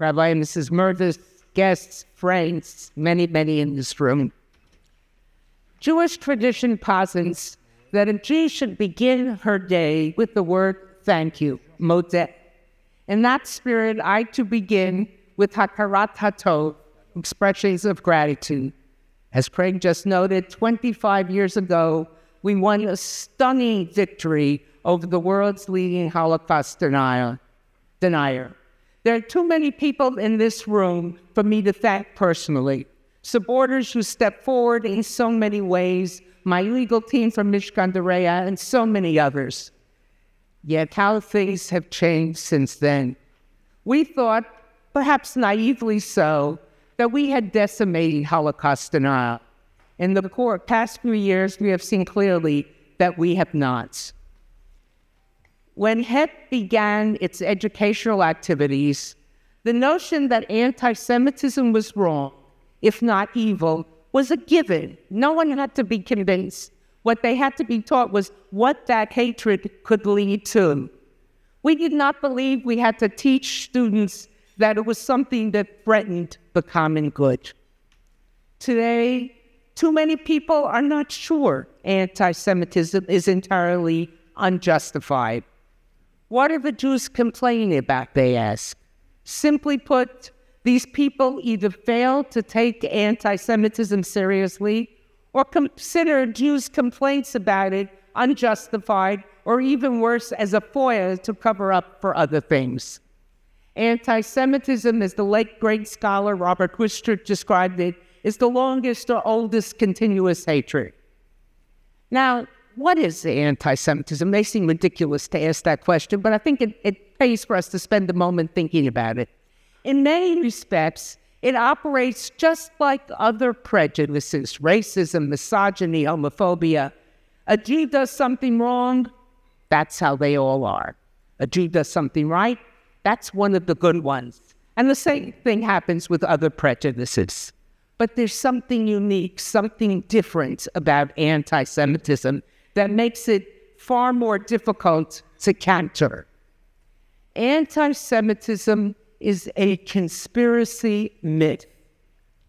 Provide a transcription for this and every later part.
Rabbi and Mrs. Mervis, guests, friends, many, many in this room. Jewish tradition posits that a Jew should begin her day with the word thank you, modeh. In that spirit, I too begin with hakarat hatov, expressions of gratitude. As Craig just noted, 25 years ago, we won a stunning victory over the world's leading Holocaust denier. There are too many people in this room for me to thank personally. Supporters who stepped forward in so many ways, my legal team from Mishkan Dereya, and so many others. Yet how things have changed since then. We thought, perhaps naively so, that we had decimated Holocaust denial. In the past few years, we have seen clearly that we have not. When HET began its educational activities, the notion that anti-Semitism was wrong, if not evil, was a given. No one had to be convinced. What they had to be taught was what that hatred could lead to. We did not believe we had to teach students that it was something that threatened the common good. Today, too many people are not sure anti-Semitism is entirely unjustified. What are the Jews complaining about, they ask? Simply put, these people either fail to take anti-Semitism seriously or consider Jews' complaints about it unjustified, or even worse, as a foil to cover up for other things. Anti-Semitism, as the late great scholar Robert Wistrich described it, is the longest or oldest continuous hatred. Now, what is anti-Semitism? It may seem ridiculous to ask that question, but I think it pays for us to spend a moment thinking about it. In many respects, it operates just like other prejudices, racism, misogyny, homophobia. A Jew does something wrong, that's how they all are. A Jew does something right, that's one of the good ones. And the same thing happens with other prejudices. But there's something unique, something different about anti-Semitism that makes it far more difficult to counter. Anti-Semitism is a conspiracy myth.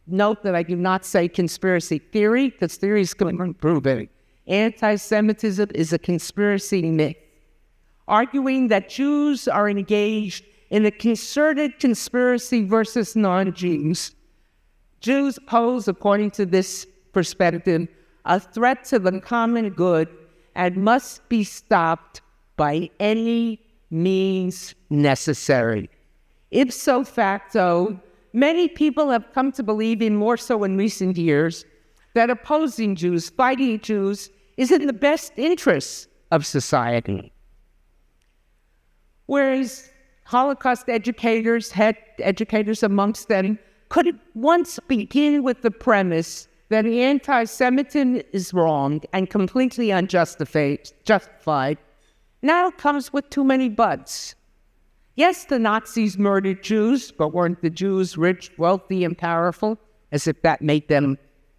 Note that I do not say conspiracy theory, because theory is going to prove it. Anti-Semitism is a conspiracy myth, arguing that Jews are engaged in a concerted conspiracy versus non-Jews. Jews pose, according to this perspective, a threat to the common good and must be stopped by any means necessary. Ipso facto, many people have come to believe, in more so in recent years, that opposing Jews, fighting Jews, is in the best interests of society. Whereas Holocaust educators, had educators amongst them, could once begin with the premise that anti-Semitism is wrong and completely justified, now comes with too many buts. Yes, the Nazis murdered Jews, but weren't the Jews rich, wealthy, and powerful, as if that made them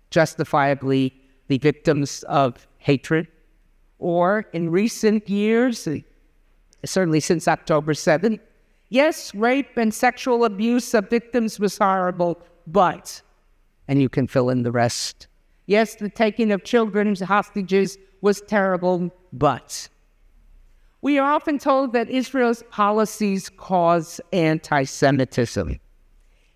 justifiably the victims of hatred? Or in recent years, certainly since October 7th, yes, rape and sexual abuse of victims was horrible, but, and you can fill in the rest. Yes, the taking of children as hostages was terrible, but. We are often told that Israel's policies cause anti-Semitism.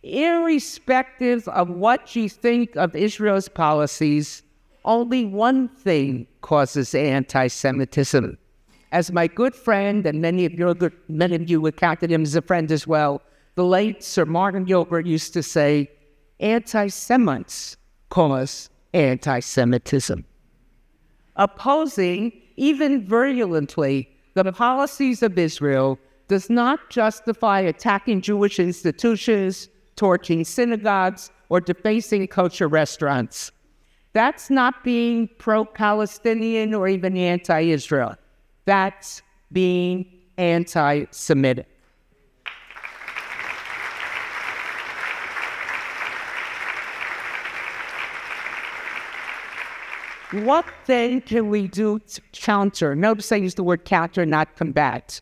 Irrespective of what you think of Israel's policies, only one thing causes anti-Semitism. As my good friend, and many of you would count him as a friend as well, the late Sir Martin Gilbert used to say, anti-Semites cause anti-Semitism. Opposing, even virulently, the policies of Israel does not justify attacking Jewish institutions, torching synagogues, or defacing kosher restaurants. That's not being pro-Palestinian or even anti-Israel. That's being anti-Semitic. What then can we do to counter? Notice I use the word counter, not combat.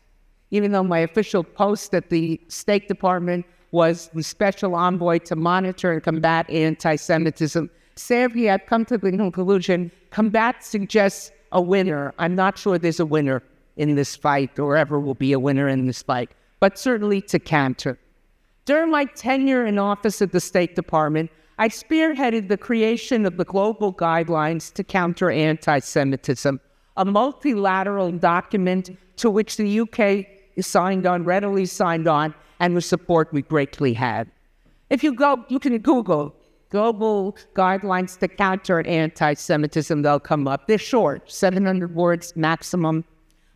Even though my official post at the State Department was the special envoy to monitor and combat anti-Semitism. Sadly, I've come to the conclusion, combat suggests a winner. I'm not sure there's a winner in this fight or ever will be a winner in this fight, but certainly to counter. During my tenure in office at the State Department, I spearheaded the creation of the global guidelines to counter anti-Semitism, a multilateral document to which the UK is readily signed on, and the support we greatly had. If you can Google global guidelines to counter anti-Semitism, they'll come up. They're short, 700 words maximum.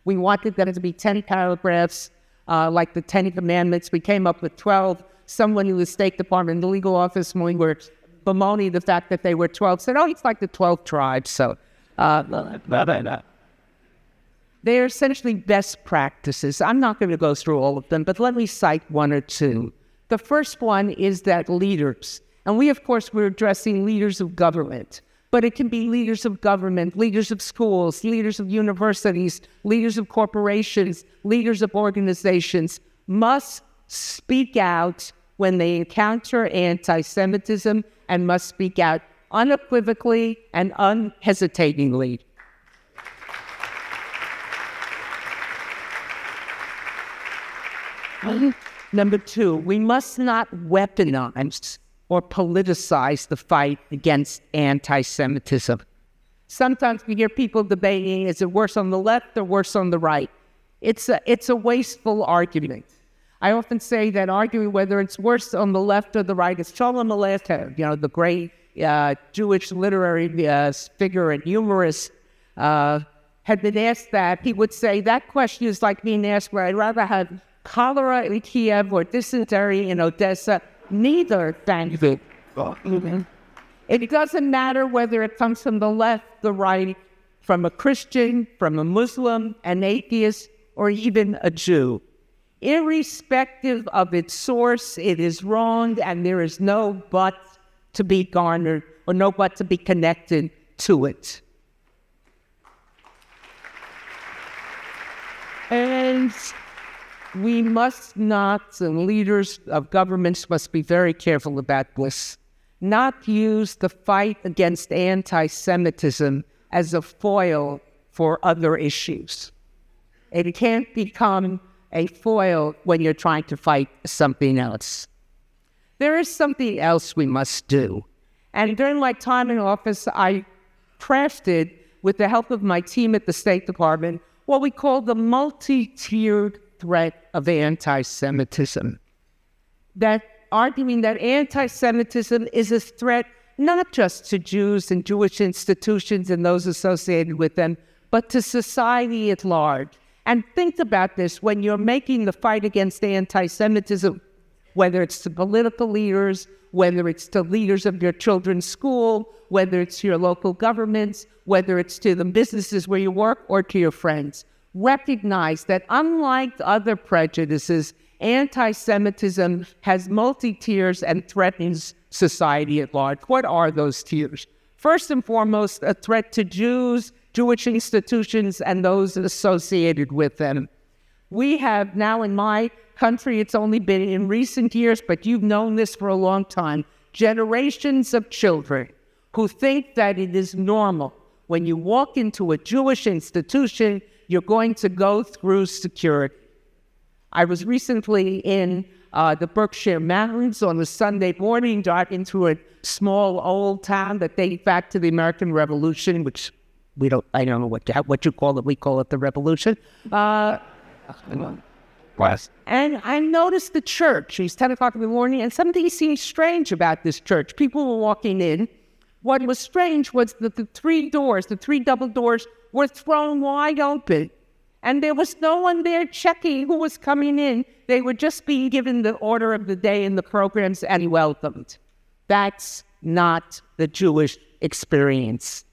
We wanted them to be 10 paragraphs, like the 10 Commandments. We came up with 12. Someone in the State Department, the legal office, when we were bemoaning the fact that they were 12, said, it's like the 12 tribes. So they're essentially best practices. I'm not going to go through all of them, but let me cite one or two. The first one is that leaders, and we're addressing leaders of government, but it can be leaders of government, leaders of schools, leaders of universities, leaders of corporations, leaders of organizations, must speak out when they encounter anti-Semitism and must speak out unequivocally and unhesitatingly. Number two, we must not weaponize or politicize the fight against anti-Semitism. Sometimes we hear people debating, is it worse on the left or worse on the right? It's a wasteful argument. I often say that arguing whether it's worse on the left or the right is Shalom Aleichem, the great Jewish literary figure and humorist, had been asked that. He would say, that question is like being asked where I'd rather have cholera in Kiev or dysentery in Odessa. Neither, thank you. It doesn't matter whether it comes from the left, the right, from a Christian, from a Muslim, an atheist, or even a Jew. Irrespective of its source, it is wrong, and there is no but to be garnered or no but to be connected to it. And we must not, and leaders of governments must be very careful about this, not use the fight against anti-Semitism as a foil for other issues. It can't become a foil when you're trying to fight something else. There is something else we must do. And during my time in office, I crafted, with the help of my team at the State Department, what we call the multi-tiered threat of anti-Semitism. That arguing that anti-Semitism is a threat not just to Jews and Jewish institutions and those associated with them, but to society at large. And think about this, when you're making the fight against anti-Semitism, whether it's to political leaders, whether it's to leaders of your children's school, whether it's to your local governments, whether it's to the businesses where you work or to your friends, recognize that unlike other prejudices, anti-Semitism has multi-tiers and threatens society at large. What are those tiers? First and foremost, a threat to Jews, Jewish institutions, and those associated with them. We have now in my country, it's only been in recent years, but you've known this for a long time, generations of children who think that it is normal when you walk into a Jewish institution, you're going to go through security. I was recently in the Berkshire Mountains on a Sunday morning, driving through a small old town that dates back to the American Revolution, which I don't know what you call it. We call it the Revolution. And I noticed the church. It's 10 o'clock in the morning, and something seemed strange about this church. People were walking in. What was strange was that the three double doors, were thrown wide open. And there was no one there checking who was coming in. They were just being given the order of the day and the programs and welcomed. That's not the Jewish experience.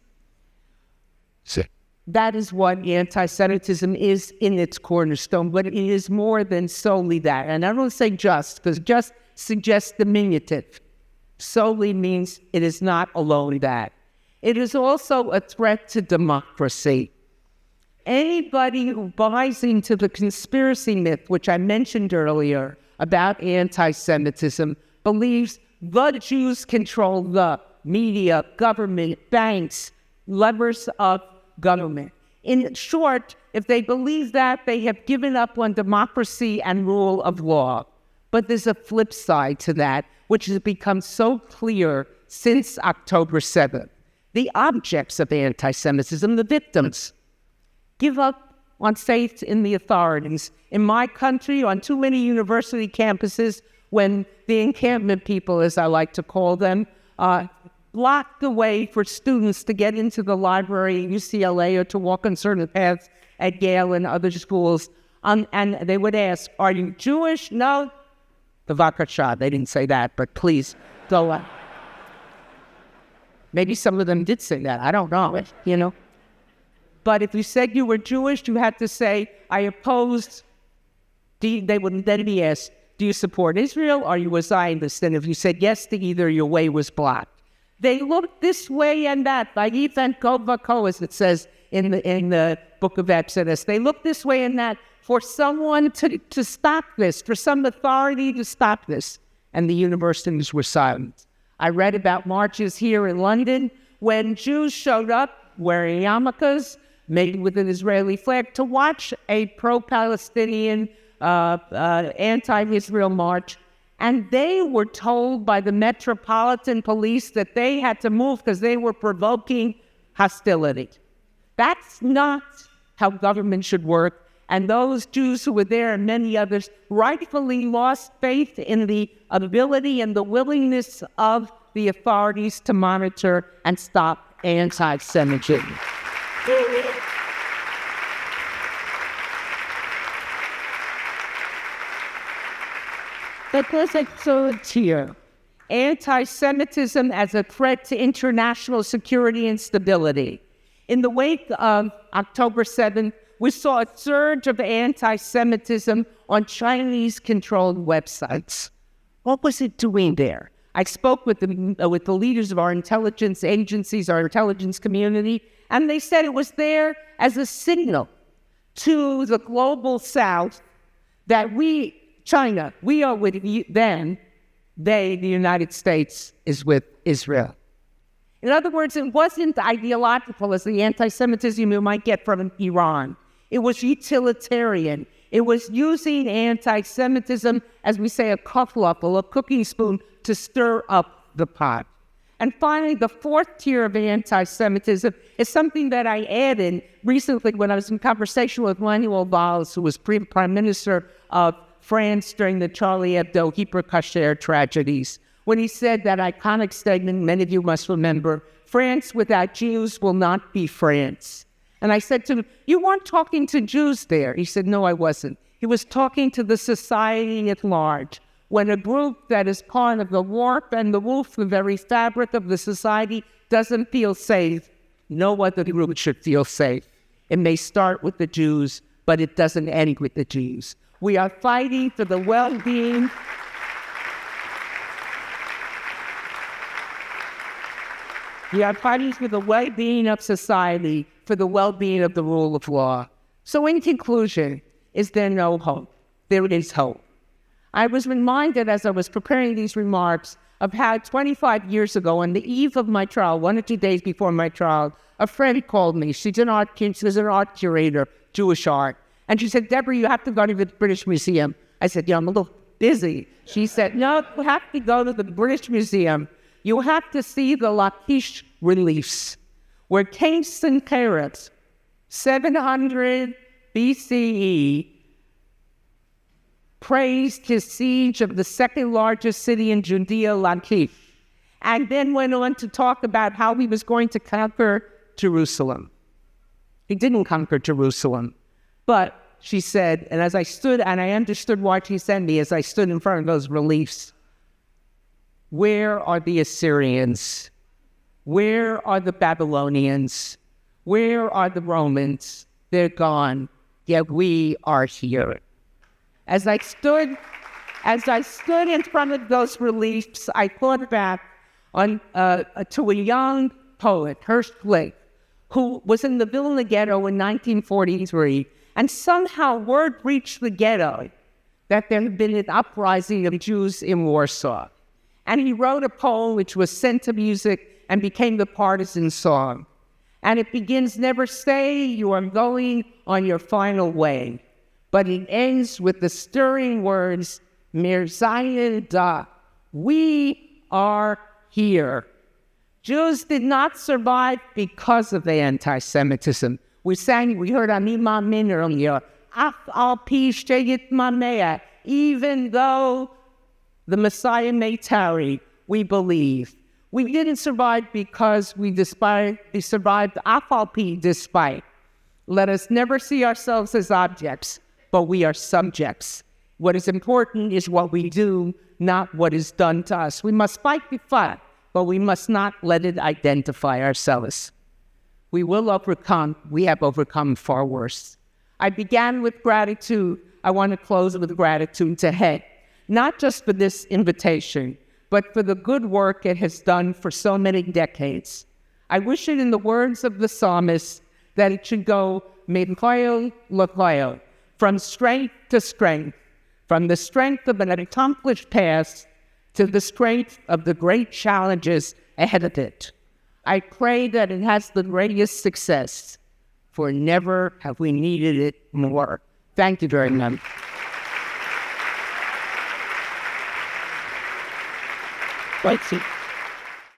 That is what anti-Semitism is in its cornerstone, but it is more than solely that. And I don't say just, because just suggests diminutive. Solely means it is not alone that. It is also a threat to democracy. Anybody who buys into the conspiracy myth, which I mentioned earlier, about anti-Semitism believes the Jews control the media, government, banks, levers of government. In short, if they believe that, they have given up on democracy and rule of law. But there's a flip side to that, which has become so clear since October 7th. The objects of anti-Semitism, the victims, give up on faith in the authorities. In my country, on too many university campuses, when the encampment people, as I like to call them, blocked the way for students to get into the library at UCLA or to walk on certain paths at Yale and other schools. And they would ask, are you Jewish? No. Bavakasha, they didn't say that, but please go on. Maybe some of them did say that. I don't know, But if you said you were Jewish, you had to say, I opposed. They would then be asked, do you support Israel? Are you a Zionist? And if you said yes to either, your way was blocked. They looked this way and that, like Ethan Kovako, as it says in the book of Exodus. They looked this way and that for someone to stop this, for some authority to stop this. And the universities were silent. I read about marches here in London when Jews showed up wearing yarmulkes, maybe with an Israeli flag, to watch a pro-Palestinian, anti-Israel march. And they were told by the Metropolitan Police that they had to move because they were provoking hostility. That's not how government should work. And those Jews who were there and many others rightfully lost faith in the ability and the willingness of the authorities to monitor and stop anti-Semitism. But there's a third tier. Anti-Semitism as a threat to international security and stability. In the wake of October 7th, we saw a surge of anti-Semitism on Chinese-controlled websites. What was it doing there? I spoke with the leaders of our intelligence agencies, our intelligence community, and they said it was there as a signal to the global South that China, we are with them, the United States, is with Israel. In other words, it wasn't ideological as the anti-Semitism you might get from Iran. It was utilitarian. It was using anti-Semitism, as we say, a kufluffle, a cooking spoon, to stir up the pot. And finally, the fourth tier of anti-Semitism is something that I added recently when I was in conversation with Manuel Valls, who was Prime Minister of France during the Charlie Hebdo Hyper tragedies, when he said that iconic statement, many of you must remember, France without Jews will not be France. And I said to him, you weren't talking to Jews there. He said, no, I wasn't. He was talking to the society at large. When a group that is part of the warp and the woof, the very fabric of the society, doesn't feel safe, no other group should feel safe. It may start with the Jews, but it doesn't end with the Jews. We are fighting for the well-being. We are fighting for the well-being of society, for the well-being of the rule of law. So in conclusion, is there no hope? There is hope. I was reminded as I was preparing these remarks of how 25 years ago, on the eve of my trial, 1 or 2 days before my trial, a friend called me. She's an art curator, Jewish art. And she said, Deborah, you have to go to the British Museum. I said, I'm a little busy. She said, no, you have to go to the British Museum. You have to see the Lachish reliefs, where King Sennacherib, 700 BCE, praised his siege of the second largest city in Judea, Lachish, and then went on to talk about how he was going to conquer Jerusalem. He didn't conquer Jerusalem, but she said, and as I stood, and I understood why she sent me, as I stood in front of those reliefs, where are the Assyrians? Where are the Babylonians? Where are the Romans? They're gone, yet we are here. As I stood in front of those reliefs, I thought back to a young poet, Hirsch Blake, who was in the Vilna Ghetto in 1943, and somehow word reached the ghetto that there had been an uprising of Jews in Warsaw. And he wrote a poem which was sent to music and became the partisan song. And it begins, "Never say you are going on your final way." But it ends with the stirring words, "Mir seien da." We are here. Jews did not survive because of the anti-Semitism. We heard Ani Mamin earlier, "Ach al pi sheyit mamea," even though the Messiah may tarry, we believe. We didn't survive because we survived ach al pi, despite. Let us never see ourselves as objects, but we are subjects. What is important is what we do, not what is done to us. We must fight the fight, but we must not let it identify ourselves. We will overcome. We have overcome far worse. I began with gratitude. I want to close with gratitude to HED, not just for this invitation, but for the good work it has done for so many decades. I wish it, in the words of the psalmist, that it should go mechoil lechoil, from strength to strength, from the strength of an accomplished past to the strength of the great challenges ahead of it. I pray that it has the greatest success, for never have we needed it more. Thank you very much. Thank you.